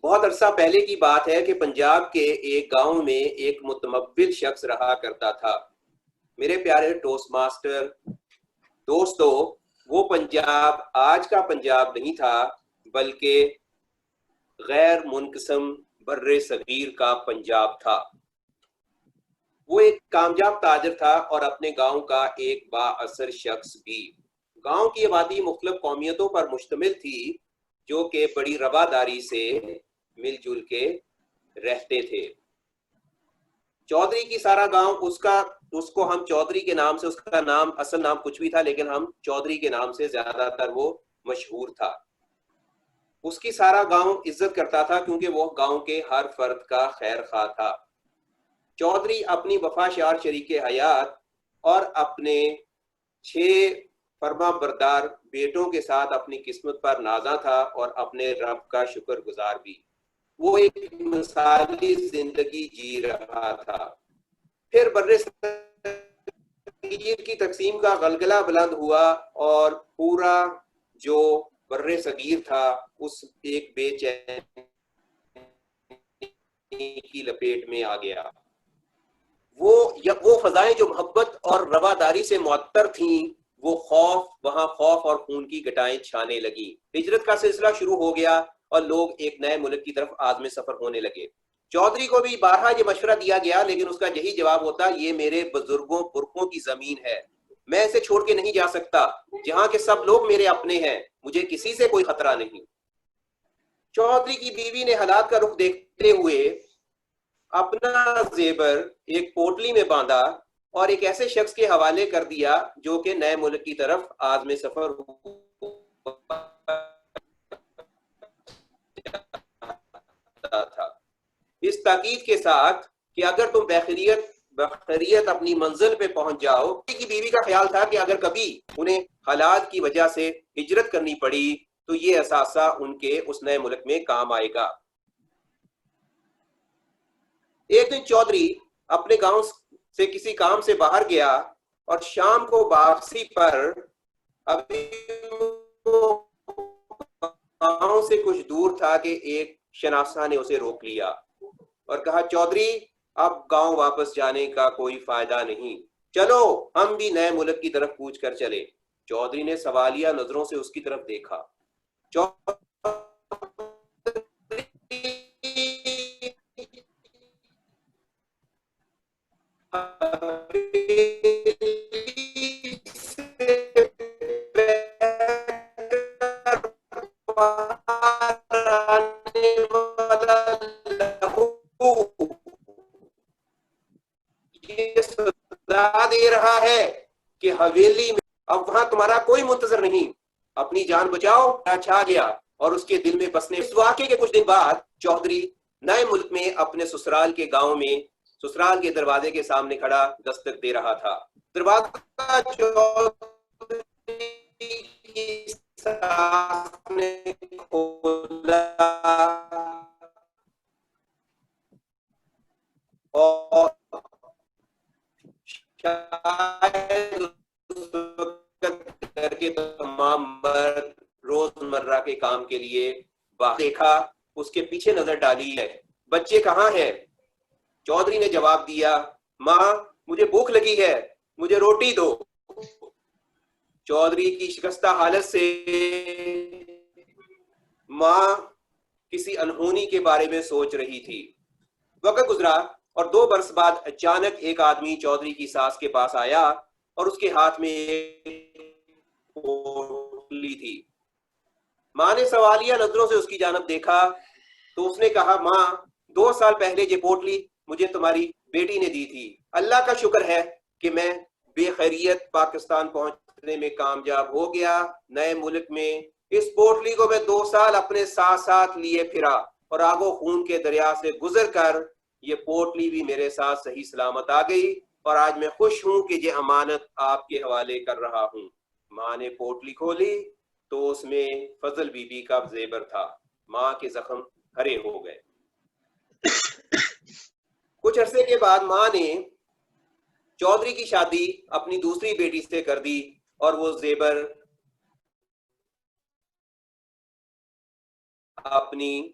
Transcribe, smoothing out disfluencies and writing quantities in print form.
بہت عرصہ پہلے کی بات ہے کہ پنجاب کے ایک گاؤں میں ایک متمول شخص رہا کرتا تھا۔ میرے پیارے ٹوسٹ ماسٹر دوستو، وہ پنجاب آج کا پنجاب نہیں تھا، بلکہ غیر منقسم بر صغیر کا پنجاب تھا۔ وہ ایک کامیاب تاجر تھا اور اپنے گاؤں کا ایک با اثر شخص بھی۔ گاؤں کی آبادی مختلف قومیتوں پر مشتمل تھی جو کہ بڑی رواداری سے مل جل کے رہتے تھے۔ چودھری کی سارا گاؤں اس کو ہم چودھری کے نام سے، اس کا نام اصل نام کچھ بھی تھا لیکن ہم چودھری کے نام سے زیادہ تر وہ مشہور تھا۔ اس کی سارا گاؤں عزت کرتا تھا کیونکہ وہ گاؤں کے ہر فرد کا خیر خواہ تھا۔ چودھری اپنی وفاشار شریک حیات اور اپنے 6 فرما بردار بیٹوں کے ساتھ اپنی قسمت پر نازاں تھا اور اپنے رب کا شکر گزار بھی۔ وہ ایک مثالی زندگی جی رہا تھا۔ پھر بر صغیر کی تقسیم کا غلغلہ بلند ہوا اور پورا جو بر صغیر تھا اس ایک بے چینی کی لپیٹ میں آ گیا۔ وہ فضائیں جو محبت اور رواداری سے معطر تھیں، وہ وہاں خوف اور خون کی گٹائیں چھانے لگی۔ ہجرت کا سلسلہ شروع ہو گیا اور لوگ ایک نئے ملک کی طرف عازم سفر ہونے لگے۔ چودھری کو بھی بارہا یہ مشورہ دیا گیا لیکن اس کا یہی جواب ہوتا، یہ میرے بزرگوں پرکھوں کی زمین ہے، میں اسے چھوڑ کے نہیں جا سکتا، جہاں کے سب لوگ میرے اپنے ہیں، مجھے کسی سے کوئی خطرہ نہیں۔ چودھری کی بیوی نے حالات کا رخ دیکھتے ہوئے اپنا زیور ایک پوٹلی میں باندھا اور ایک ایسے شخص کے حوالے کر دیا جو کہ نئے ملک کی طرف عازم سفر تھا، اس تاکید کے ساتھ کہ اگر تم بخیریت اپنی منزل پہ پہنچ جاؤ۔ کی بیوی کا خیال تھا کہ اگر کبھی انہیں حالات کی وجہ سے ہجرت کرنی پڑی تو یہ اثاثہ ان کے اس نئے ملک میں کام آئے گا۔ ایک دن چودھری اپنے گاؤں سے کسی کام سے باہر گیا اور شام کو واپسی پر ابھی گاؤں سے کچھ دور تھا کہ ایک شناسا نے اسے روک لیا اور کہا، چودھری اب گاؤں واپس جانے کا کوئی فائدہ نہیں، چلو ہم بھی نئے ملک کی طرف کوچ کر چلے۔ چودھری نے سوالیہ نظروں سے اس کی طرف دیکھا۔ دے رہا ہے کہ حویلی میں اب وہاں تمہارا کوئی منتظر نہیں، اپنی جان بچاؤ۔ چھا گیا اور اس کے دل میں بسنے۔ اس واقعے کے کچھ دن بعد چودھری نئے ملک میں اپنے سسرال کے گاؤں میں سسرال کے دروازے کے سامنے کھڑا دستک دے رہا تھا۔ دروازہ چودھری کی ساس نے کھولا اور شاید اس وقت گھر کے تمام مرد روزمرہ کے کام کے لیے باہر دیکھا، اس کے پیچھے نظر ڈالی ہے، بچے کہاں ہیں؟ چودھری نے جواب دیا، ماں مجھے بھوک لگی ہے، مجھے روٹی دو۔ چودھری کی شکستہ حالت سے ماں کسی انہونی کے بارے میں سوچ رہی تھی۔ وقت گزرا اور 2 برس بعد اچانک ایک آدمی چودھری کی ساس کے پاس آیا اور اس کے ہاتھ میں پوٹلی تھی۔ ماں نے سوالیہ نظروں سے اس کی جانب دیکھا تو اس نے کہا، ماں 2 سال پہلے یہ پوٹلی مجھے تمہاری بیٹی نے دی تھی، اللہ کا شکر ہے کہ میں بے خیریت پاکستان پہنچنے میں کامیاب ہو گیا۔ نئے ملک میں اس پوٹلی کو میں 2 سال اپنے ساتھ ساتھ لیے پھرا اور آگ و خون کے دریا سے گزر کر یہ پوٹلی بھی میرے ساتھ صحیح سلامت آ گئی اور آج میں خوش ہوں کہ یہ امانت آپ کے حوالے کر رہا ہوں۔ ماں نے پوٹلی کھولی تو اس میں فضل بی بی کا زیور تھا۔ ماں کے زخم ہرے ہو گئے۔ کچھ عرصے کے بعد ماں نے چودھری کی شادی اپنی دوسری بیٹی سے کر دی اور وہ زیور اپنی